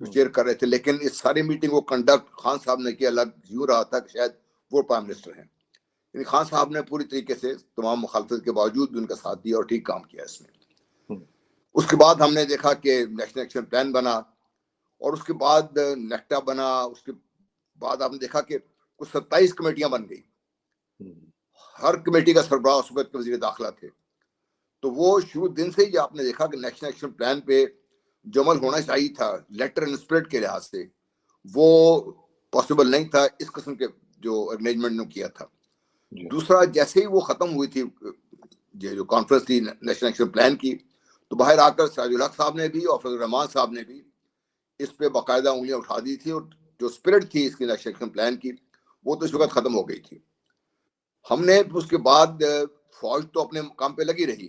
جو چیئر کر رہے تھے. لیکن اس ساری میٹنگ کو کنڈکٹ خان صاحب نے کیا الگ یوں رہا تھا کہ شاید وہ پرائم منسٹر ہیں. یعنی خان صاحب نے پوری طریقے سے تمام مخالفت کے باوجود بھی ان کا ساتھ دیا اور ٹھیک کام کیا اس میں. اس کے بعد ہم نے دیکھا کہ نیشنل ایکشن پلان بنا اور اس کے بعد نیکٹا بنا. اس کے بعد آپ نے دیکھا کہ کچھ 27 کمیٹیاں بن گئی. ہر کمیٹی کا سربراہ اس وقت وزیر داخلہ تھے. تو وہ شروع دن سے ہی آپ نے دیکھا کہ نیشنل ایکشن پلان پہ جو عمل ہونا چاہیے تھا لیٹر اینڈ اسپرٹ کے لحاظ سے وہ پاسبل نہیں تھا اس قسم کے جو ارینجمنٹ نے کیا تھا. دوسرا جیسے ہی وہ ختم ہوئی تھی جو کانفرنس تھی نیشنل ایکشن پلان کی تو باہر آ کر سراج الحق صاحب نے بھی اور فضل الرحمان صاحب نے بھی اس پہ باقاعدہ انگلیاں اٹھا دی تھی اور جو اسپرٹ تھی اس کی نیشنل ایکشن پلان کی وہ تو اس وقت ختم ہو گئی تھی. ہم نے اس کے بعد فوج تو اپنے کام پہ لگی رہی,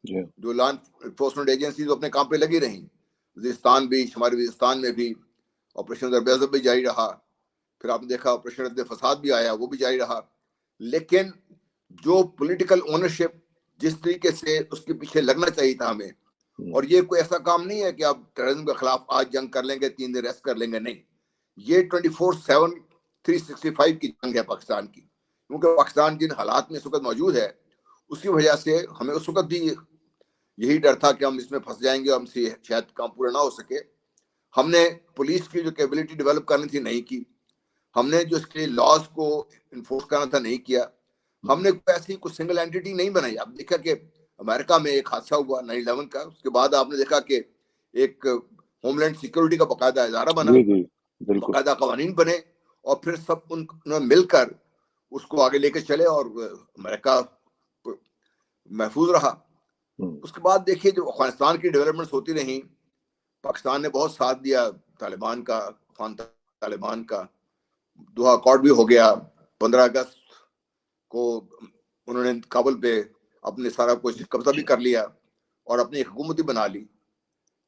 جو لا انفورسمنٹ ایجنسیز اپنے کام پہ لگی رہیں. وزیرستان بھی, شمالی وزیرستان میں بھی آپریشن ضرب عضب بھی جاری رہا. پھر آپ نے دیکھا آپریشن رد فساد بھی آیا, وہ بھی جاری رہا. لیکن جو پولیٹیکل اونرشپ جس طریقے سے اس کے پیچھے لگنا چاہیے تھا ہمیں, اور یہ کوئی ایسا کام نہیں ہے کہ آپ ٹیررزم کے خلاف آج جنگ کر لیں گے 3 دن ریسٹ کر لیں گے, نہیں. یہ 24/7 365 کی جنگ ہے پاکستان کی. کیونکہ پاکستان جن حالات میں اس وقت موجود ہے اس کی وجہ سے ہمیں اس وقت بھی یہی ڈر تھا کہ ہم اس میں پھنس جائیں گے اور ہم سے شاید کام پورا نہ ہو سکے. ہم نے پولیس کی جو کیپبلٹی ڈیولپ کرنی تھی نہیں کی. ہم نے جو اس کے لاز کو انفورس کرنا تھا نہیں کیا. ہم نے ایسی کوئی سنگل اینٹی نہیں بنائی. آپ دیکھا کہ امریکہ میں ایک حادثہ ہوا 9/11 کا, اس کے بعد آپ نے دیکھا کہ ایک ہوم لینڈ سیکورٹی کا باقاعدہ ادارہ بنا, باقاعدہ قوانین بنے اور پھر سب انہوں نے مل کر اس کو آگے لے کے چلے اور امریکہ محفوظ رہا. اس کے بعد دیکھیے جو افغانستان کی ڈیولپمنٹس ہوتی رہیں, پاکستان نے بہت ساتھ دیا طالبان کا, افغان طالبان کا. دوحہ اکارڈ بھی ہو گیا. 15 اگست کو انہوں نے کابل پہ اپنے سارا کچھ قبضہ بھی کر لیا اور اپنی حکومت بھی بنا لی.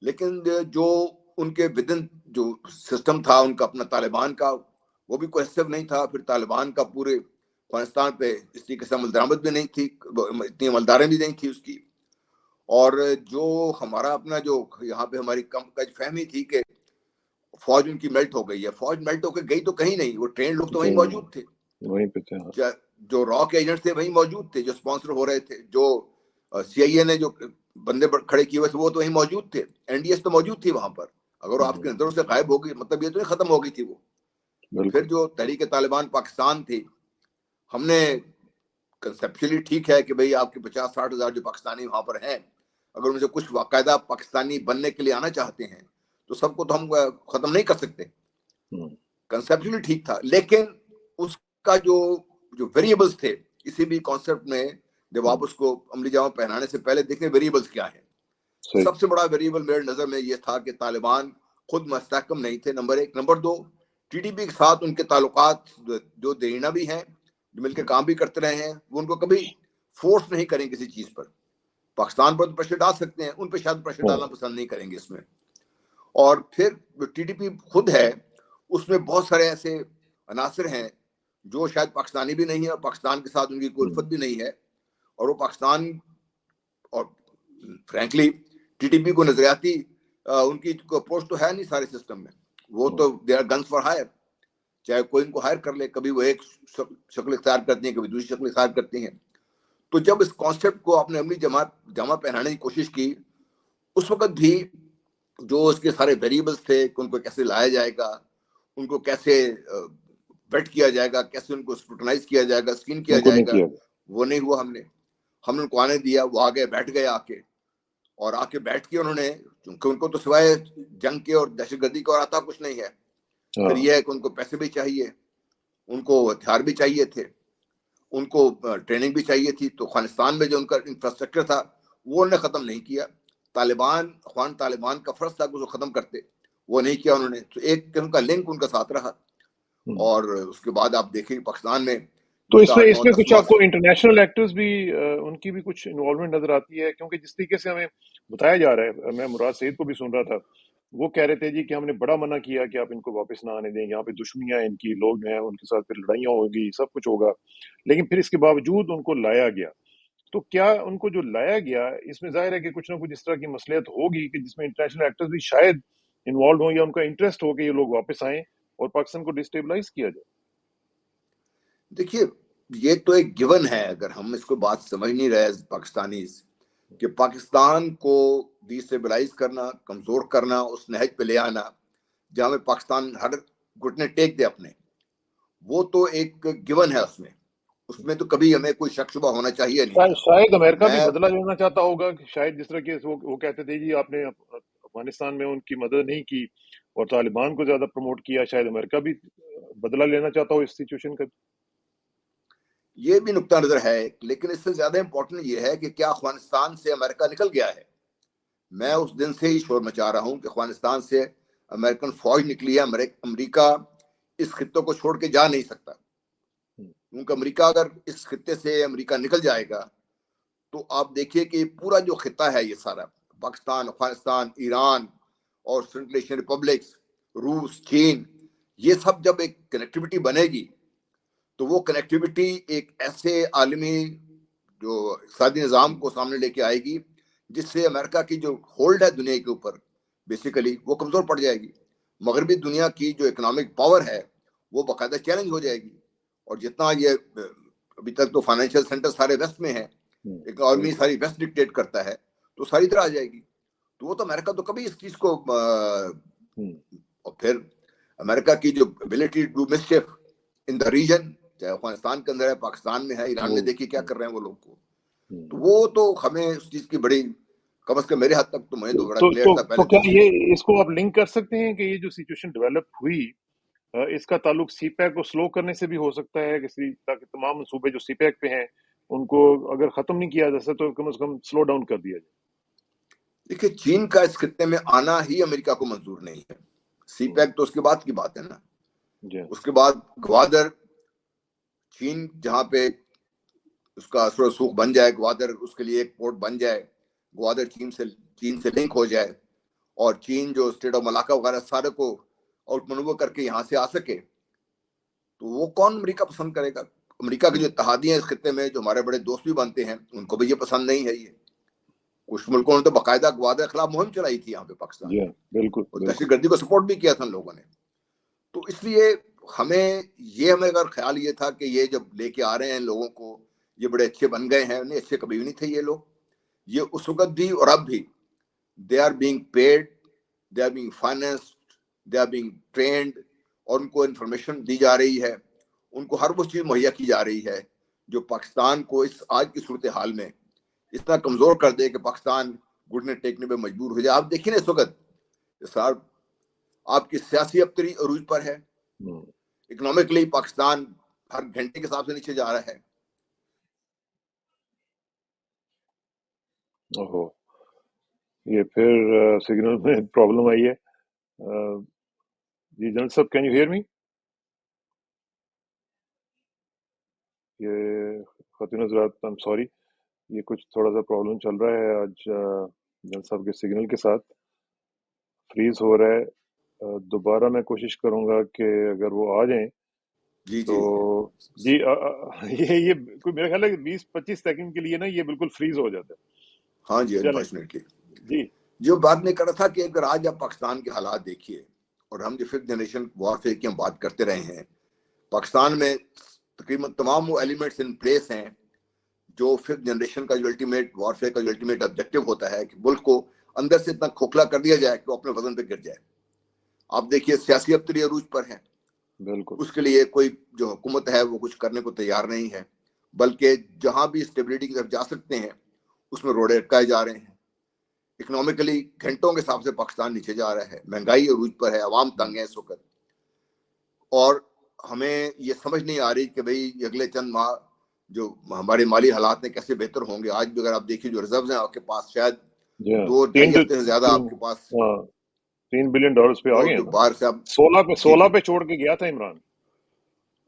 لیکن جو ان کے ودن جو سسٹم تھا ان کا اپنا طالبان کا, وہ بھی کوہیسو نہیں تھا. پھر طالبان کا پورے افغانستان پہ اس طریقے سے عمل درآمد بھی نہیں تھی, اتنی عملداریں بھی نہیں تھی اس کی. اور جو ہمارا اپنا جو یہاں پہ ہماری کم فہمی تھی کہ فوج ان کی میلٹ ہو گئی ہے. فوج میلٹ ہو کے گئی تو کہیں نہیں, وہ ٹرین لوگ تو وہیں موجود تھے, جو راک ایجنٹ تھے وہیں موجود تھے, جو اسپانسر ہو رہے تھے, جو سی آئی اے نے جو بندے کھڑے کیے ہوئے تھے وہ تو وہیں موجود تھے. این ڈی ایس تو موجود تھی وہاں پر. اگر وہ آپ کی نظروں سے غائب ہو گئی مطلب یہ تو نہیں ختم ہو گئی تھی وہ. پھر جو تحریک طالبان پاکستان تھی, ہم نے کنسیپچولی ٹھیک ہے کہ بھئی آپ کے 50-60 ہزار جو پاکستانی وہاں پر ہیں, اگر ان سے کچھ باقاعدہ پاکستانی بننے کے لیے آنا چاہتے ہیں تو سب کو تو ہم ختم نہیں کر سکتے. کنسیپچولی ٹھیک تھا, لیکن اس کا جو ویریبلز تھے کسی بھی کانسیپٹ میں, جب آپ اس کو عملی جامہ پہنانے سے پہلے دیکھیں ویریبلز کیا ہیں. سب سے بڑا ویریبل میرے نظر میں یہ تھا کہ طالبان خود مستحکم نہیں تھے, number 1. Number 2, T T P کے ساتھ ان کے تعلقات جو دیرینہ بھی ہیں, جو مل کے کام بھی کرتے رہے ہیں, وہ ان کو کبھی فورس نہیں کریں کسی چیز پر. پاکستان پر تو پریشر ڈال سکتے ہیں, ان پہ شاید پریشر ڈالنا پسند نہیں کریں گے اس میں. اور پھر جو ٹی ٹی پی خود ہے اس میں بہت سارے ایسے عناصر ہیں جو شاید پاکستانی بھی نہیں ہے اور پاکستان کے ساتھ ان کی کوئی الفت بھی نہیں ہے, اور وہ پاکستان اور فرینکلی ٹی ٹی پی کو نظریاتی ان کی اپروچ تو ہے نہیں سارے سسٹم میں. وہ تو they are guns for hire, چاہے کوئی ان کو ہائر کر لے, کبھی وہ ایک شکل اختیار کرتی ہیں, کبھی دوسری شکل اختیار کرتی ہیں. تو جب اس کانسیپٹ کو آپ نے عملی جمع پہنانے کی کوشش کی, اس وقت بھی جو اس کے سارے ویریبلز تھے کہ ان کو کیسے لایا جائے گا, ان کو کیسے ویٹ کیا جائے گا, کیسے ان کو اسکروٹنائز کیا جائے گا, اسکرین کیا جائے گا, وہ نہیں ہوا. ہم نے ان کو آنے دیا, وہ آگے بیٹھ گئے آ کے بیٹھ کے انہوں نے, چونکہ ان کو تو سوائے جنگ کے اور دہشت گردی کا اور آتا کچھ نہیں ہے. پھر یہ ہے کہ ان کو پیسے بھی چاہیے, ان کو ہتھیار بھی چاہیے تھے, ان کو ٹریننگ بھی چاہیے تھی. تو افغانستان میں جو ان کا انفراسٹرکچر تھا وہ انہوں نے ختم نہیں کیا. افغان طالبان کا فرض تھا کہ اس کو ختم کرتے, وہ نہیں کیا انہوں نے. تو ایک قسم کا لنک ان کا ساتھ رہا. اور اس کے بعد آپ دیکھیں پاکستان میں تو اس میں کچھ آپ کو انٹرنیشنل ایکٹرز بھی ان کی بھی کچھ انوالومنٹ نظر آتی ہے, کیونکہ جس طریقے سے ہمیں بتایا جا رہا ہے, میں مراد سعید کو بھی سن رہا تھا, وہ کہہ رہے تھے جی کہ ہم نے بڑا منع کیا کہ آپ ان کو واپس نہ آنے دیں, یہاں پہ دشمنیاں ان کی, لوگ ہیں ان کے ساتھ پھر لڑائیاں ہوگی, سب کچھ ہوگا, لیکن پھر اس کے باوجود ان کو لایا گیا. تو کیا ان کو جو لایا گیا اس میں ظاہر ہے کہ کچھ نہ کچھ اس طرح کی مصلحت ہوگی کہ جس میں انٹرنیشنل ایکٹرز بھی شاید انوالو ہوں یا ان کا انٹرسٹ ہو کہ یہ لوگ واپس آئیں اور پاکستان کو ڈسٹیبلائز کیا جائے؟ دیکھیے یہ تو ایک گیون ہے، اگر ہم اس کو بات سمجھ نہیں رہے پاکستانیز کہ پاکستان کو ڈیسٹیبلائز کرنا، کمزور کرنا، اس نہج پہ لے آنا جہاں میں پاکستان ہر گھٹنے ٹیک دے اپنے، وہ تو ایک گیون ہے، اس میں تو کبھی ہمیں کوئی شک شبہ ہونا چاہیے نہیں تھا۔ شاید امریکہ بھی میں بدلہ لینا چاہتا ہوگا کہ شاید جس طرح کہ وہ کہتے تھے جی آپ نے افغانستان میں ان کی مدد نہیں کی اور طالبان کو زیادہ پروموٹ کیا، شاید امریکہ بھی بدلہ لینا چاہتا ہو اس سچویشن کا۔ یہ بھی نقطہ نظر ہے، لیکن اس سے زیادہ امپورٹنٹ یہ ہے کہ کیا افغانستان سے امریکہ نکل گیا ہے؟ میں اس دن سے ہی شور مچا رہا ہوں کہ افغانستان سے امریکن فوج نکلی ہے، امریکہ اس خطوں کو چھوڑ کے جا نہیں سکتا، کیونکہ امریکہ اگر اس خطے سے امریکہ نکل جائے گا تو آپ دیکھیے کہ پورا جو خطہ ہے یہ سارا پاکستان، افغانستان، ایران اور سنٹرل ایشین ریپبلکس، روس، چین، یہ سب جب ایک کنیکٹیوٹی بنے گی تو وہ کنیکٹیوٹی ایک ایسے عالمی جو اقتصادی نظام کو سامنے لے کے آئے گی جس سے امریکہ کی جو ہولڈ ہے دنیا کے اوپر بیسیکلی وہ کمزور پڑ جائے گی، مغربی دنیا کی جو اکنامک پاور ہے وہ باقاعدہ چیلنج ہو جائے گی، اور جتنا یہ ابھی تک تو فائنینشیل سینٹر سارے ویسٹ میں ہیں، اکانومی ساری ویسٹ ڈکٹیٹ کرتا ہے، تو ساری طرح آ جائے گی، تو وہ تو امریکہ تو کبھی اس چیز کو اور پھر امریکہ کی جو ability to mischief in the region, چاہے افغانستان کے اندر ہے، پاکستان میں ہے، ایران میں دیکھیے کیا کر رہے ہیں وہ لوگ کو، تو وہ تو ہمیں اس چیز کی بڑی کم از کم میرے حد تک تو مجھے تو بڑا کلیئر تھا تو پہلے کیا دن سے۔ یہ اس کو آپ لنک کر سکتے ہیں کہ یہ جو سچویشن ڈیولپ ہوئی اس کا تعلق سی پیک کو سلو کرنے سے بھی ہو سکتا ہے، تاکہ تمام منصوبے جو سی پیک پہ ہیں ان کو اگر ختم نہیں کیا جا سکتا تو کم از کم سلو ڈاؤن کر دیا جائے؟ دیکھیے چین کا اس خطے میں آنا ہی امریکہ کو منظور نہیں ہے، سی پیک تو اس کے بعد کی بات ہے نا، اس کے بعد گوادر، چین جہاں پہ اس کا اثر و رسوخ بن جائے، گوادر اس کے لیے ایک پورٹ بن جائے، گوادر چین سے لنک ہو جائے، اور چین جو اسٹیٹ آف ملاکا وغیرہ سارے کو آؤٹ منور کر کے یہاں سے آ سکے، تو وہ کون امریکہ پسند کرے گا؟ امریکہ کے جو اتحادی ہیں اس خطے میں، جو ہمارے بڑے دوست بھی بنتے ہیں، ان کو بھی یہ پسند نہیں ہے۔ یہ کچھ ملکوں نے تو باقاعدہ گوادر کے خلاف مہم چلائی تھی یہاں پہ پاکستان میں، بالکل اور دہشت گردی کو سپورٹ بھی کیا تھا ان لوگوں نے، تو اس لیے ہمیں اگر خیال یہ تھا کہ یہ جب لے کے آ رہے ہیں لوگوں کو، یہ بڑے اچھے بن گئے ہیں، نہیں اچھے کبھی بھی نہیں تھے یہ لوگ، یہ اس وقت بھی اور اب بھی they are being paid, they are being financed, they are being trained, اور ان کو انفارمیشن دی جا رہی ہے، ان کو ہر وہ چیز مہیا کی جا رہی ہے جو پاکستان کو اس آج کی صورتحال میں اتنا کمزور کر دے کہ پاکستان گھٹنے ٹیکنے پہ مجبور ہو جائے۔ آپ دیکھیں نا اس وقت آپ کی سیاسی ابتری عروج پر ہے، اکنامکلی پاکستان ہر گھنٹے کے حساب سے نیچے جا رہا ہے۔ یہ پھر سگنل میں پرابلم آئی ہے۔ جی جنرل صاحب، کین یو ہیئر می؟ یہ خاتون حضرات، I'm sorry، یہ کچھ تھوڑا سا پرابلم چل رہا ہے آج جنرل صاحب کے سگنل کے ساتھ، فریز ہو رہا ہے۔ دوبارہ میں کوشش کروں گا کہ اگر وہ آ جائیں جی تو جی یہ کوئی میرا خیال ہے کہ 20-25 سیکنڈ کے لیے نا یہ بالکل فریز ہو جاتا ہے۔ ہاں جی، چلیں انفارچونیٹلی جی جو بات میں کر رہا تھا کہ اگر آج آپ پاکستان کے حالات دیکھیے، اور ہم جو ففتھ جنریشن وارفیئر کی ہم بات کرتے رہے ہیں، پاکستان میں تقریباً تمام وہ ایلیمنٹس ان پلیس ہیں جو ففتھ جنریشن کا جو الٹیمیٹ وارفیئر کا جو الٹیمیٹ آبجیکٹو ہوتا ہے کہ ملک کو اندر سے اتنا کھوکھلا کر دیا جائے کہ وہ اپنے وزن پہ گر جائے۔ آپ دیکھیے سیاسی ابتری عروج پر ہے، بالکل، اس کے لیے کوئی جو حکومت ہے وہ کچھ کرنے کو تیار نہیں ہے، بلکہ جہاں بھی اسٹیبلٹی کی طرف جا سکتے ہیں اس میں روڑے اٹکائے جا رہے ہیں۔ اکنامکلی گھنٹوں کے حساب سے پاکستان نیچے جا رہا ہے، مہنگائی عروج پر ہے، عوام تنگ ہے اس وقت، اور ہمیں یہ سمجھ نہیں آ رہی کہ بھئی اگلے چند ماہ جو ہمارے مالی حالات ہیں کیسے بہتر ہوں گے۔ آج بھی اگر آپ دیکھیے جو ریزروز ہیں آپ کے پاس، شاید 2-2.5 ہفتے سے زیادہ آپ کے پاس $3 بلین پہ آ وہ گئے جو ہیں نا، باہر سے آپ 16 پہ چھوڑ کے گیا تھا عمران۔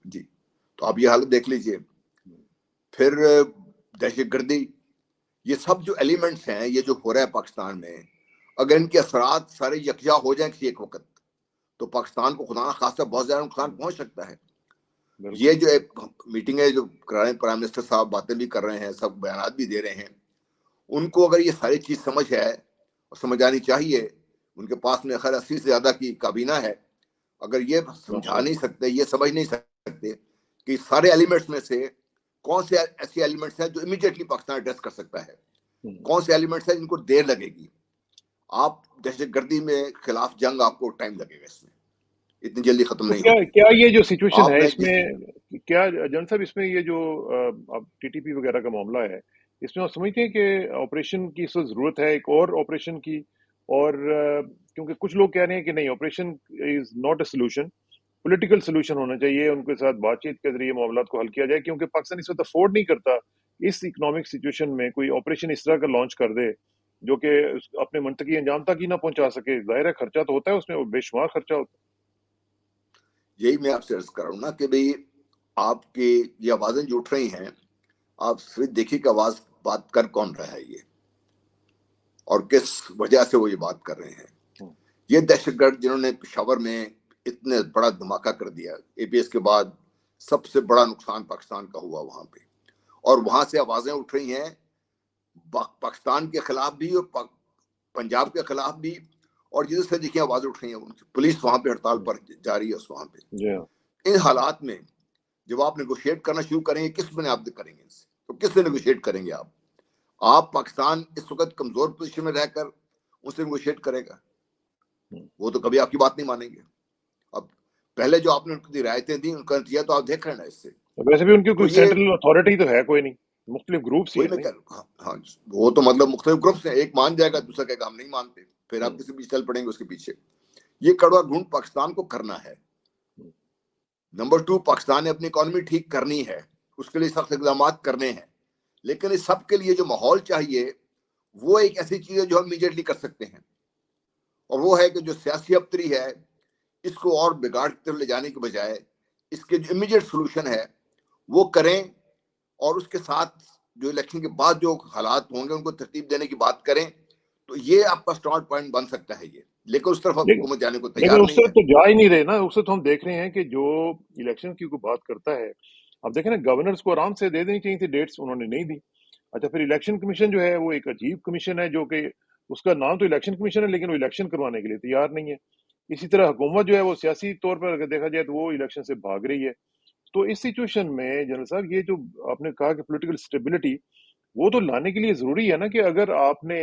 جی، تو آپ یہ حالت دیکھ لیجئے، پھر دہشت گردی، یہ سب جو ایلیمنٹس ہیں، یہ جو ہو رہا ہے پاکستان میں، اگر ان کے اثرات سارے یکجا ہو جائیں کسی ایک وقت تو پاکستان کو خدا نخواستہ بہت زیادہ نقصان پہنچ سکتا ہے۔ یہ جو ایک میٹنگ ہے جو پرائم منسٹر صاحب باتیں بھی کر رہے ہیں، سب بیانات بھی دے رہے ہیں، ان کو اگر یہ ساری چیز سمجھ ہے اور سمجھ آنی چاہیے ان کے پاس میں خیر 80 سے زیادہ کی کابینہ ہے. اگر یہ سمجھا نہیں سکتے, یہ سمجھ نہیں سکتے کہ سارے ایلیمنٹس میں سے کون سے ایسے ایلیمنٹس ہیں جو امیڈیٹلی پاکستان ایڈریس کر سکتا ہے, کون سے ایلیمنٹس ہیں جن کو دیر لگے گی. آپ دہشت گردی میں خلاف جنگ آپ کو ٹائم لگے گا, اس میں اتنی جلدی ختم تو نہیں ہوگی. کیا یہ جو سچویشن آپ ہے نے اس میں کیا جن صاحب, اس میں یہ جو اب ٹی ٹی پی وغیرہ کا معاملہ ہے, اس میں آپ سمجھتے ہیں کہ آپریشن کی اس وقت ضرورت ہے, ایک اور آپریشن کی, اور کیونکہ کچھ لوگ کہہ رہے ہیں کہ نہیں, operation is not a solution, political solution ہونا چاہیے, ان کے ساتھ بات چیت کے ذریعے معاملات کو حل کیا جائے, کیونکہ پاکستان اس وقت افورڈ نہیں کرتا اس اکنامک سچویشن میں کوئی آپریشن اس طرح کا لانچ کر دے جو کہ اپنے منطقی انجام تک ہی نہ پہنچا سکے. ظاہر ہے خرچہ تو ہوتا ہے اس میں, بے شمار خرچہ ہوتا ہے. یہی میں آپ سے عرض کر رہا ہوں نا کہ بھئی آپ کی یہ آوازیں جو اٹھ رہی ہیں, آپ صرف دیکھیے کہ آواز بات کر کون رہا ہے یہ, اور کس وجہ سے وہ یہ بات کر رہے ہیں. یہ دہشت گرد جنہوں نے پشاور میں اتنے بڑا دھماکہ کر دیا, اے پی ایس کے بعد سب سے بڑا نقصان پاکستان کا ہوا وہاں پہ, اور وہاں سے آوازیں اٹھ رہی ہیں پاکستان کے خلاف بھی اور پنجاب کے خلاف بھی, اور جدھر سے دیکھیں آوازیں اٹھ رہی ہیں پولیس وہاں پہ ہڑتال پر جاری ہے وہاں پہ. جی ہاں, ان حالات میں جب آپ نیگوشیٹ کرنا شروع کریں گے, کس بنیاد پہ کریں گے, تو کس سے نیگوشیٹ کریں گے آپ پاکستان اس وقت کمزور پوزیشن میں رہ کر ان سے نیگوشیٹ کرے گا, وہ تو کبھی آپ کی بات نہیں مانیں گے. اب پہلے جو آپ نے ان کو رعایتیں دی, ان کا نتیجہ تو آپ دیکھ رہے ہیں نا اس سے. ویسے بھی ان کی تو کوئی یہ سینٹرل اتھارٹی تو ہے کوئی نہیں, مختلف گروپس ہی وہی ہیں میں نہیں. کہہ رہا ہوں, ہاں وہ تو مطلب مختلف گروپس ہیں, ایک مان جائے گا دوسرا کہے گا ہم نہیں مانتے, پھر آپ کسی بھی چل پڑیں گے اس کے پیچھے. یہ کڑوا گھونٹ پاکستان کو کرنا ہے. نمبر 2, پاکستان نے اپنی اکانومی ٹھیک کرنی ہے, اس کے لیے سخت اقدامات کرنے ہیں, لیکن اس سب کے لیے جو ماحول چاہیے وہ ایک ایسی چیز ہے جو ہم امیڈیٹلی کر سکتے ہیں, اور وہ ہے کہ جو سیاسی ابتری ہے اس کو اور بگاڑ کی طرف لے جانے کے بجائے اس کے جو امیڈیٹ سولوشن ہے وہ کریں, اور اس کے ساتھ جو الیکشن کے بعد جو حالات ہوں گے ان کو ترتیب دینے کی بات کریں. تو یہ آپ کا سٹارٹ پوائنٹ بن سکتا ہے یہ, لیکن اس طرف حکومت جانے کو تیار لیکن اس نہیں سے ہے. تو جا ہی نہیں رہے نا, اس سے تو ہم دیکھ رہے ہیں کہ جو الیکشن کی کوئی بات کرتا ہے, اب دیکھیں نا گورنرز کو آرام سے دے دینی چاہیے تھی ڈیٹس, انہوں نے نہیں دی. اچھا, پھر الیکشن کمیشن جو ہے وہ ایک عجیب کمیشن ہے, جو کہ اس کا نام تو الیکشن کمیشن ہے لیکن وہ الیکشن کروانے کے لیے تیار نہیں ہے. اسی طرح حکومت جو ہے وہ سیاسی طور پر اگر دیکھا جائے تو وہ الیکشن سے بھاگ رہی ہے. تو اس سچویشن میں جنرل صاحب, یہ جو آپ نے کہا کہ پولیٹیکل اسٹیبلٹی, وہ تو لانے کے لیے ضروری ہے نا, کہ اگر آپ نے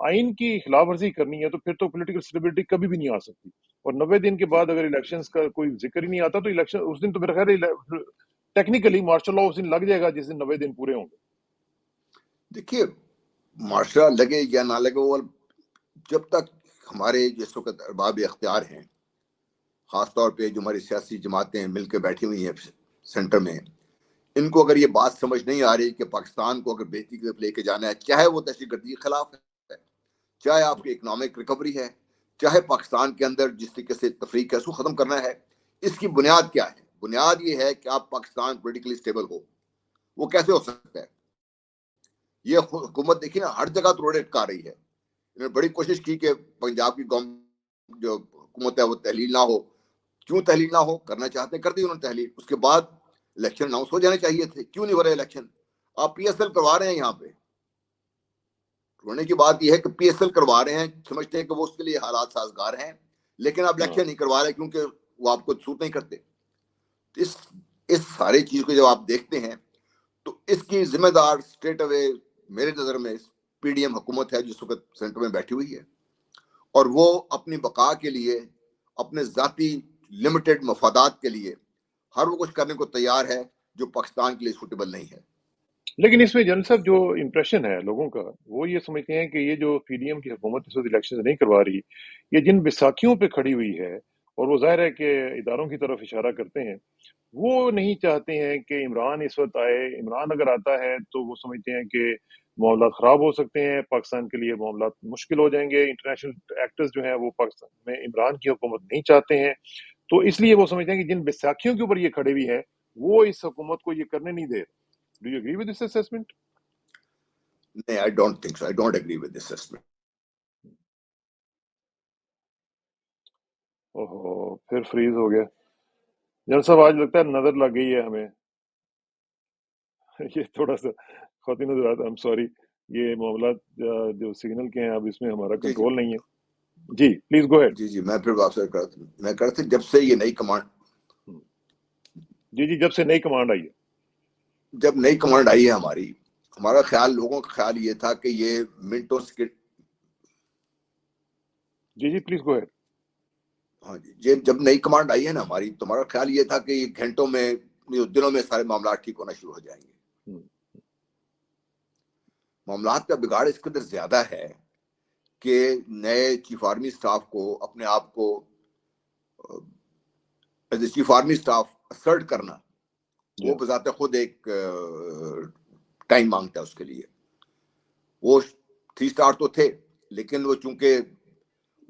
آئین کی خلاف ورزی کرنی ہے تو پھر تو پولیٹیکل اسٹیبلٹی کبھی بھی نہیں آ سکتی. اور 90 دن کے بعد اگر الیکشنز کا کوئی ذکر ہی نہیں آتا تو الیکشن اس دن تو میرا خیال ہے ٹیکنیکلی مارشل لاء اس دن لگ جائے گا جس دن 90 دن پورے ہوں گے. دیکھیے مارشل لگے یا نہ لگے, وہ جب تک ہمارے جس وقت ارباب اختیار ہیں, خاص طور پہ جو ہماری سیاسی جماعتیں مل کے بیٹھی ہوئی ہیں سینٹر میں, ان کو اگر یہ بات سمجھ نہیں آ رہی کہ پاکستان کو اگر بہتری کی طرف لے کے جانا ہے, چاہے وہ دہشت گردی کے خلاف ہے, چاہے آپ کی اکنامک ریکوری ہے, چاہے پاکستان کے اندر جس طریقے سے تفریق ہے اس کو ختم کرنا ہے, اس کی بنیاد کیا ہے؟ بنیاد یہ ہے کہ آپ پاکستان پولیٹیکلی اسٹیبل ہو. وہ کیسے ہو سکتا ہے؟ یہ حکومت دیکھیے نا ہر جگہ تو روڑے اٹکا رہی ہے. انہوں نے بڑی کوشش کی کہ پنجاب کی جو حکومت ہے وہ تحلیل نہ ہو. کیوں تحلیل نہ ہو؟ کرنا چاہتے ہیں, کر دی انہوں نے تحلیل, اس کے بعد الیکشن اناؤنس ہو جانے چاہیے تھے, کیوں نہیں ہو رہے الیکشن؟ آپ پی ایس ایل کروا رہے ہیں, یہاں پہ رونے کی بات یہ ہے کہ پی ایس ایل کروا رہے ہیں, سمجھتے ہیں کہ وہ اس کے لیے حالات سازگار ہیں, لیکن آپ الیکشن نہیں کروا رہے کیونکہ وہ آپ کو سوٹ نہیں کرتے. اس سارے چیز کو جب آپ دیکھتے ہیں تو اس کی ذمہ دار اسٹریٹ اوے میرے نظر میں پی ڈی ایم حکومت ہے جس وقت سینٹر میں بیٹھی ہوئی ہے, اور وہ اپنی بقا کے لیے, اپنے ذاتی لمیٹڈ مفادات کے لیے ہر وہ کچھ کرنے کو تیار ہے جو پاکستان کے لیے سوٹیبل نہیں ہے. لیکن اس میں جنرل صاحب جو امپریشن ہے لوگوں کا, وہ یہ سمجھتے ہیں کہ یہ جو پی ڈی ایم کی حکومت اس وقت الیکشن نہیں کروا رہی, یہ جن بیساکھیوں پہ کھڑی ہوئی ہے, اور وہ ظاہر ہے کہ اداروں کی طرف اشارہ کرتے ہیں, وہ نہیں چاہتے ہیں کہ عمران اس وقت آئے. عمران اگر آتا ہے تو وہ سمجھتے ہیں کہ معاملات خراب ہو سکتے ہیں, پاکستان کے لیے معاملات مشکل ہو جائیں گے. انٹرنیشنل ایکٹرز جو ہیں وہ پاکستان میں عمران کی حکومت نہیں چاہتے ہیں, تو اس لیے وہ سمجھتے ہیں کہ جن بیساکھیوں کے اوپر یہ کھڑی ہوئی ہے وہ اس حکومت کو یہ کرنے نہیں دے. Do you agree with this assessment? نہیں, I don't think so. I don't agree with this assessment. اوہو, پھر فریز ہو گیا جنرل صاحب, آج لگتا ہے نظر لگ گئی ہے ہمیں. یہ تھوڑا سا خواتین حضرات, I'm sorry, یہ معاملات جو سگنل کے ہیں اب اس میں ہمارا جی جی کنٹرول نہیں ہے. جی پلیز گو ہیڈ. جی میں پھر آپ سے میں کرتا جب سے یہ نئی کمانڈ جی جب سے نئی کمانڈ آئی ہے, جب نئی کمانڈ آئی ہے ہمارا خیال, لوگوں کا خیال یہ تھا کہ یہ منٹوں سے, جی پلیز گو ہیڈ. ہاں جی, جب نئی کمانڈ آئی ہے نا ہماری, تو ہمارا خیال یہ تھا کہ یہ گھنٹوں میں, دنوں میں سارے معاملات ٹھیک ہونا شروع ہو جائیں گے. معاملات کا بگاڑ اس قدر زیادہ ہے کہ نئے چیف آرمی سٹاف کو اپنے آپ کو as a chief army staff assert کرنا, وہ بذات خود ایک ٹائم مانگتا ہے اس کے لیے. وہ 3 اسٹار تو تھے, لیکن وہ چونکہ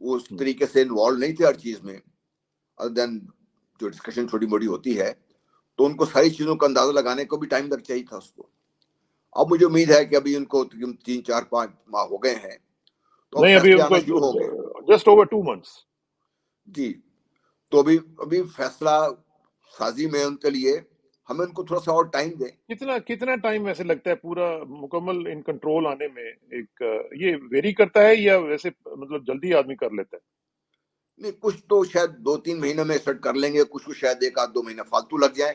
اس طریقے سے انوالو نہیں تھے ہر چیز میں, ادر دین جو ڈسکشن چھوٹی موٹی ہوتی ہے, تو ان کو ساری چیزوں کا اندازہ لگانے کو بھی ٹائم لگ چاہیے تھا اس کو. اب مجھے امید ہے کہ ابھی ان کو 3 4 5 ماہ ہو گئے ہیں, تو اب نہیں ابھی فیصلے ان آنا کو شروع ہوں گے. Just over 2 months. جی, تو ابھی فیصلہ سازی میں ان کے لیے ہمیں ان کو تھوڑا سا اور ٹائم دیں. کتنا ٹائم ویسے لگتا ہے پورا مکمل ان کنٹرول آنے میں؟ ایک یہ ویری کرتا ہے یا ویسے مطلب جلدی آدمی کر لیتا ہے؟ نہیں, کچھ تو شاید 2 3 مہینے میں سیٹ کر لیں گے, کچھ کو شاید 1 آدھ 2 مہینے فالتو لگ جائیں.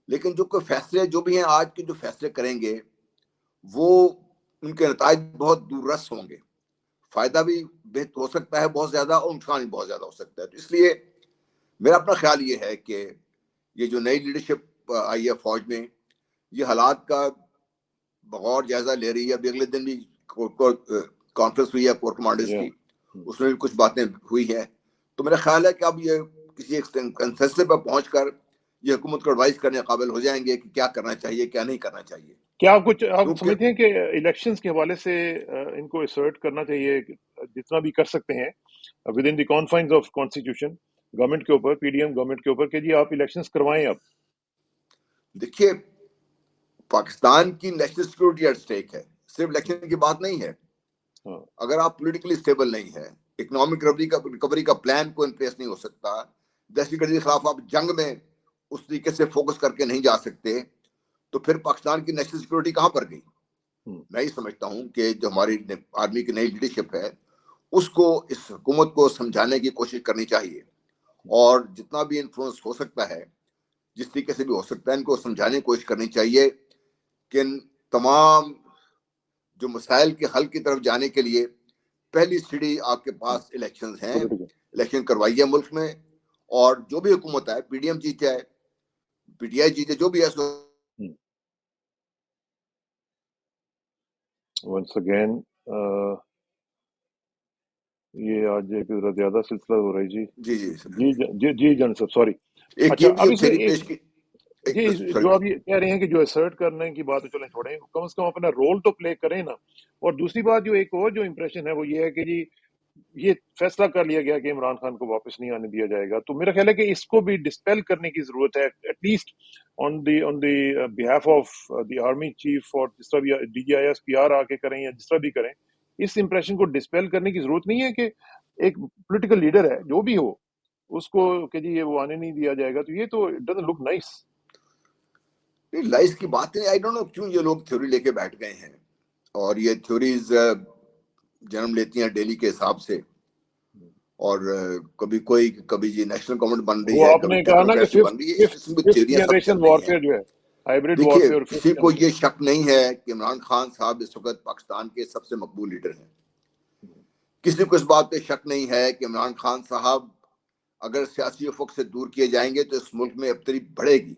لیکن جو کوئی فیصلے جو بھی ہیں آج کے جو فیصلے کریں گے, وہ ان کے نتائج بہت دور رس ہوں گے. فائدہ بھی بہت ہو سکتا ہے بہت زیادہ, اور نقصان بھی بہت زیادہ ہو سکتا ہے. تو اس لیے میرا اپنا خیال یہ ہے کہ یہ جو نئی لیڈرشپ آئی ہے فوج میں, یہ حالات کا بغور جائزہ لے رہی ہے. ابھی اگلے دن بھی کانفرنس ہوئی ہے کور کمانڈرز کی, اس میں بھی کچھ باتیں ہوئی ہیں. تو میرا خیال ہے کہ اب یہ کسی ایک کنسنسس پر پہنچ کر یہ حکومت کو ایڈوائز کرنے قابل ہو جائیں گے کہ کیا کرنا چاہیے کیا نہیں کرنا چاہیے. کیا کچھ آپ سمجھتے ہیں کہ الیکشنز کے حوالے سے ان کو اسرٹ کرنا چاہیے جتنا بھی کر سکتے ہیں within the confines of constitution government کے اوپر, پی ڈی ایم گورنمنٹ کے اوپر, کہ جی آپ الیکشنز کروائیں؟ آپ دیکھیے, پاکستان کی نیشنل سیکورٹی ایٹ اسٹیک ہے, صرف الیکشن کی بات نہیں ہے. اگر آپ پولیٹیکلی اسٹیبل نہیں ہے, اکنامک ریکوری کا پلان کو ان پلیس نہیں ہو سکتا, دہشت گردی کے خلاف آپ جنگ میں اس طریقے سے فوکس کر کے نہیں جا سکتے, تو پھر پاکستان کی نیشنل سیکورٹی کہاں پر گئی؟ میں یہ سمجھتا ہوں کہ جو ہماری آرمی کی نئی لیڈرشپ ہے, اس کو اس حکومت کو سمجھانے کی کوشش کرنی چاہیے, اور جتنا بھی انفلوئنس ہو سکتا ہے, جس طریقے سے بھی ہو سکتا ہے, ان کو سمجھانے کی کوشش کرنی چاہیے کہ ان تمام جو مسائل کے حل کی طرف جانے کے لیے پہلی سیڑھی آپ کے پاس الیکشنز ہیں. الیکشن کروائیے ملک میں, اور جو بھی حکومت ہے, پی ڈی ایم جیتے ہے, پی ٹی آئی جیتے, جو بھی ہے, ونس اگین یہ آج ایک زیادہ سلسلہ ہو رہا ہے. جی جان صاحب سوری. اچھا اب اس جی جو آپ یہ کہہ رہے ہیں کہ جو اسرٹ کرنے کی بات چلیں چھوڑیں, کم از کم اپنا رول تو پلے کریں نا. اور دوسری بات جو ایک اور جو امپریشن ہے وہ یہ ہے کہ جی یہ فیصلہ کر لیا گیا کہ عمران خان کو واپس نہیں آنے دیا جائے گا, تو میرا خیال ہے کہ اس کو بھی ڈسپیل کرنے کی ضرورت ہے, at least on the behalf of the army chief, اور جس طرح بھی D G I S P R آ کے کریں یا جس طرح بھی کریں, اس امپریشن کو ڈسپیل کرنے کی ضرورت نہیں ہے کہ ایک پولیٹیکل لیڈر ہے جو بھی ہو اس کو کہ جی یہ وہ آنے نہیں دیا جائے گا. تو یہ تو ڈزنٹ لک نائس. لائس کی بات نہیں, آئی ڈونٹ نو کیوں یہ لوگ تھیوری لے کے بیٹھ گئے ہیں, اور یہ تھیوریز جنم لیتی ہیں ڈیلی کے حساب سے, اور کبھی کوئی کبھی جی نیشنل گورنمنٹ بن رہی وہ ہے, آپ کبھی نے کہا نا کہ ٹیکنوکریسی بن رہی ہے. اس قسم کی ففتھ تھیوریاں سب چل جنریشن رہی ہیں. وارفیئر جو ہے, ہائبرڈ دیکھیے, وارفیئر. کسی کو یہ شک نہیں ہے کہ عمران خان صاحب اس وقت پاکستان کے سب سے مقبول لیڈر ہیں. کسی کو اس بات پہ شک نہیں ہے کہ عمران خان صاحب اگر سیاسی افق سے دور کیے جائیں گے تو اس ملک میں ابتری بڑھے گی.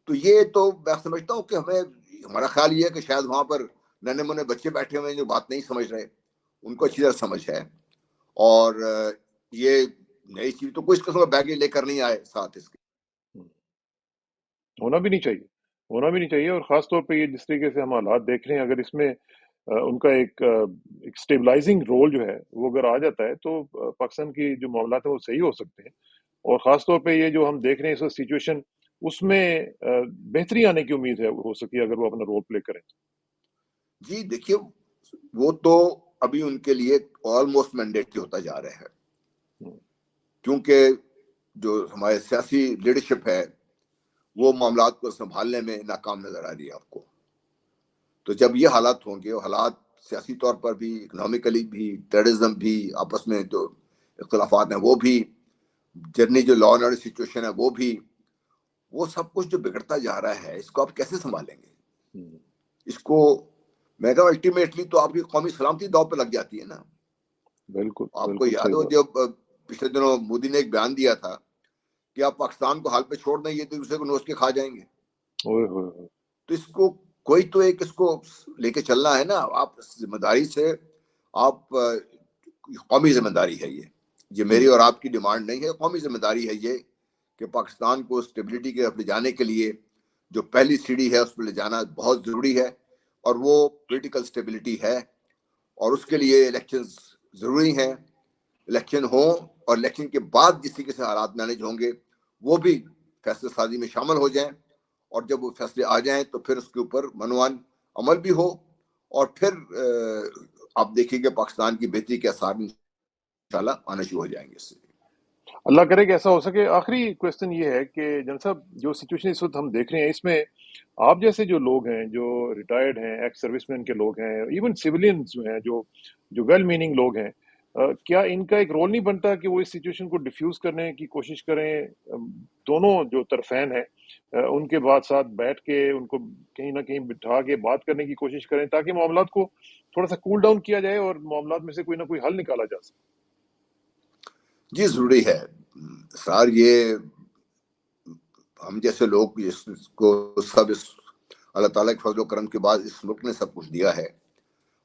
تو یہ تو میں سمجھتا ہوں کہ ہمارا خیال یہ ہے کہ شاید وہاں پر ننے منے بچے بیٹھے ہوئے ہیں جو بات نہیں سمجھ رہے, ان کو اچھی طرح سمجھ ہے, اور یہ نئی چیز تو کچھ قسم کا بیگی لے کر نہیں آئے ساتھ. اس کے ہونا بھی نہیں چاہیے, اور خاص طور پہ یہ جس طریقے سے ہم حالات دیکھ رہے ہیں, اگر اس میں ان کا ایک اسٹیبلائزنگ رول جو ہے وہ اگر آ جاتا ہے تو پاکستان کی جو معاملات ہیں وہ صحیح ہو سکتے ہیں. اور خاص طور پہ یہ جو ہم دیکھ رہے ہیں اس سچویشن, اس میں بہتری آنے کی امید ہے ہو سکتی ہے اگر وہ اپنا رول پلے کریں. جی دیکھیے, وہ تو ابھی ان کے لیے آلموسٹ مینڈیٹری ہوتا جا رہا ہے, کیونکہ جو ہمارے سیاسی لیڈرشپ ہے وہ معاملات کو سنبھالنے میں ناکام نظر آ رہی ہے آپ کو. تو جب یہ حالات ہوں گے, حالات سیاسی طور پر بھی، اکنامکلی بھی، ٹیررزم بھی، آپس میں جو اختلافات ہیں وہ بھی، جرنی جو لا اینڈ آرڈر سچویشن ہے وہ بھی، وہ سب کچھ جو بگڑتا جا رہا ہے، اس کو آپ کیسے سنبھالیں گے؟ اس کو میں کہا الٹیمیٹلی تو آپ کی قومی سلامتی داؤ پہ لگ جاتی ہے نا. بالکل آپ کو یاد ہو جب پچھلے دنوں مودی نے ایک بیان دیا تھا کہ آپ پاکستان کو حال پہ چھوڑ دیں، یہ دوسرے کو نوچ کے کھا جائیں گے. تو اس کو کوئی تو ایک اس کو لے کے چلنا ہے نا. آپ ذمہ داری سے، آپ قومی ذمہ داری ہے یہ میری اور آپ کی ڈیمانڈ نہیں ہے، قومی ذمہ داری ہے یہ کہ پاکستان کو اسٹیبلٹی کی طرف لے جانے کے لیے جو پہلی سیڑھی ہے اس پہ لے جانا بہت ضروری ہے، اور وہ پولیٹیکل اسٹیبلٹی ہے، اور اس کے لیے الیکشنز ضروری ہیں. الیکشن ہوں اور الیکشن کے بعد جس طریقے سے حالات مینیج ہوں گے وہ بھی فیصلہ سازی میں شامل ہو جائیں، اور جب وہ فیصلے آ جائیں تو پھر اس کے اوپر منوان عمل بھی ہو، اور پھر آپ دیکھیں کہ پاکستان کی بہتری کے آثار انشاءاللہ آنا شروع ہو جائیں گے. اس سے اللہ کرے کہ ایسا ہو سکے. آخری کویسچن یہ ہے کہ جن صاحب جو سچویشن اس وقت ہم دیکھ رہے ہیں، اس میں آپ جیسے جو لوگ ہیں، جو ریٹائرڈ ہیں، ایکس سروس مین کے لوگ ہیں، ایون سیولینز جو ہیں، جو ویل میننگ لوگ ہیں، کیا ان کا ایک رول نہیں بنتا کہ وہ اس سچویشن کو ڈیفیوز کرنے کی کوشش کریں؟ دونوں جو طرفین ہیں ان کے بعد ساتھ بیٹھ کے ان کو کہیں نہ کہیں بٹھا کے بات کرنے کی کوشش کریں تاکہ معاملات کو تھوڑا سا کول ڈاؤن کیا جائے اور معاملات میں سے کوئی نہ کوئی حل نکالا جا سکے. جی ضروری ہے سر. یہ ہم جیسے لوگ اس کو سب اس اللہ تعالیٰ کے فضل و کرم کے بعد اس ملک نے سب کچھ دیا ہے.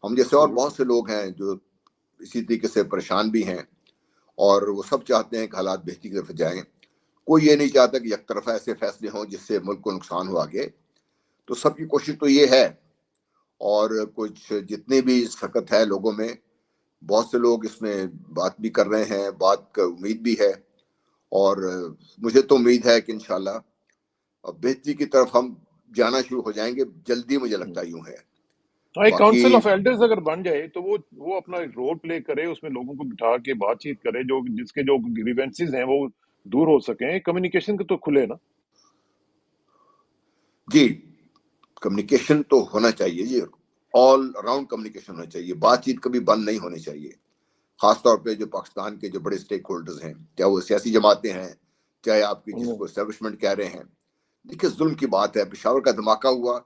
ہم جیسے اور بہت سے لوگ ہیں جو اسی طریقے سے پریشان بھی ہیں، اور وہ سب چاہتے ہیں کہ حالات بہتری کی طرف جائیں. کوئی یہ نہیں چاہتا کہ یک طرفہ ایسے فیصلے ہوں جس سے ملک کو نقصان ہو آگے. تو سب کی کوشش تو یہ ہے، اور کچھ جتنی بھی سخت ہے لوگوں میں، بہت سے لوگ اس میں بات بھی کر رہے ہیں، بات کا امید بھی ہے، اور مجھے تو امید ہے کہ انشاءاللہ بہتری کی طرف ہم جانا شروع ہو جائیں گے جلدی. مجھے لگتا یوں ہے. ایک کاؤنسل آف ایلڈرز اگر بن جائے تو وہ اپنا ایک رول پلے کرے، اس میں لوگوں کو بٹھا کے بات چیت کرے، جس کے جو گریوینسز ہیں وہ دور ہو سکیں. کمیونیکیشن تو کھلے نا. جی کمیونیکیشن تو ہونا چاہیے جی، آل اراؤنڈ کمیونیکیشن ہونا چاہیے. بات چیت کبھی بند نہیں ہونی چاہیے، خاص طور پہ جو پاکستان کے جو بڑے اسٹیک ہولڈرز ہیں، چاہے وہ سیاسی جماعتیں ہیں، چاہے آپ کی جس کو اسٹیبلشمنٹ کہہ رہے ہیں. دیکھیے ظلم کی بات ہے. پشاور کا دھماکہ ہوا،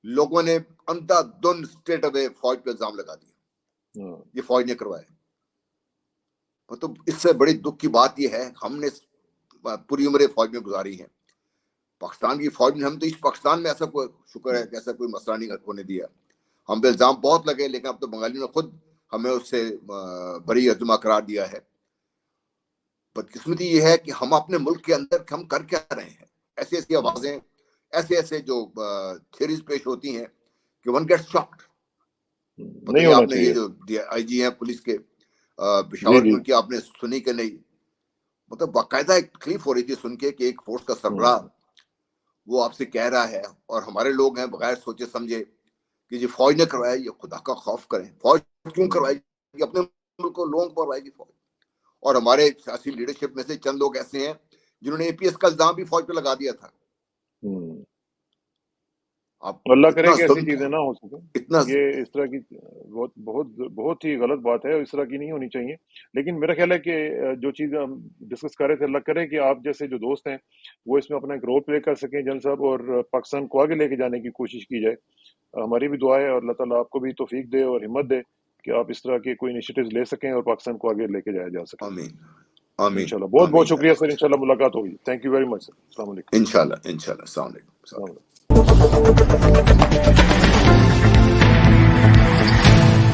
لوگوں نے اندھا دھند اسٹریٹ اوے فوج پہ الزام لگا دیا، یہ فوج نے کروایا. مطلب اس سے بڑی دکھ کی بات یہ ہے، ہم نے پوری عمریں فوج میں گزاری ہیں. پاکستان کی فوج نے، ہم تو اس پاکستان میں ایسا کوئی شکر ہے کہ ایسا کوئی مسئلہ نہیں ہونے دیا. ہم پہ الزام بہت لگے، لیکن اب تو بنگالیوں نے خود ہمیں اس سے بری عظمہ قرار دیا ہے. بدقسمتی یہ ہے کہ ہم اپنے ملک کے اندر ہم کر کیا رہے ہیں. ایسی ایسی آوازیں، ایسے جو تھیوریز پیش ہوتی ہیں کہ ون گیٹس شاکڈ. نہیں ہونا آپ نے چاہیے. یہ جو آئی جی ہیں پولیس کے پشاور میں، ان کی آپ نے سنی کہ نہیں؟ مطلب باقاعدہ ایک تکلیف ہو رہی تھی سن کے کہ ایک فورس کا سربراہ وہ آپ سے کہہ رہا ہے، اور ہمارے لوگ ہیں بغیر سوچے سمجھے کہ جی فوج نے کروایا. یہ خدا کا خوف کریں، فوج کیوں کروائے گی؟ اپنے ملک کو لوگوں کو کروائے گی فوج. اور ہمارے سیاسی لیڈرشپ میں سے چند لوگ ایسے ہیں جنہوں نے اے پی ایس کا الزام بھی فوج پہ لگا دیا تھا. اللہ کرے کہ ایسی چیزیں نہ ہو سکیں. یہ اس طرح کی بہت ہی غلط بات ہے، اور اس طرح کی نہیں ہونی چاہیے. لیکن میرا خیال ہے کہ جو چیز ہم ڈسکس کر رہے تھے، اللہ کرے کہ آپ جیسے جو دوست ہیں وہ اس میں اپنا ایک رول پلے کر سکیں جنرل صاحب، اور پاکستان کو آگے لے کے جانے کی کوشش کی جائے. ہماری بھی دعا ہے، اور اللہ تعالیٰ آپ کو بھی توفیق دے اور ہمت دے کہ آپ اس طرح کے کوئی انیشیٹوز لے سکیں اور پاکستان کو آگے لے کے جایا جا سکے. آمین آمین. انشاءاللہ. بہت بہت شکریہ سر. انشاءاللہ ملاقات ہوگی. تھینک یو ویری مچ سر. السلام علیکم. انشاءاللہ. السلام علیکم.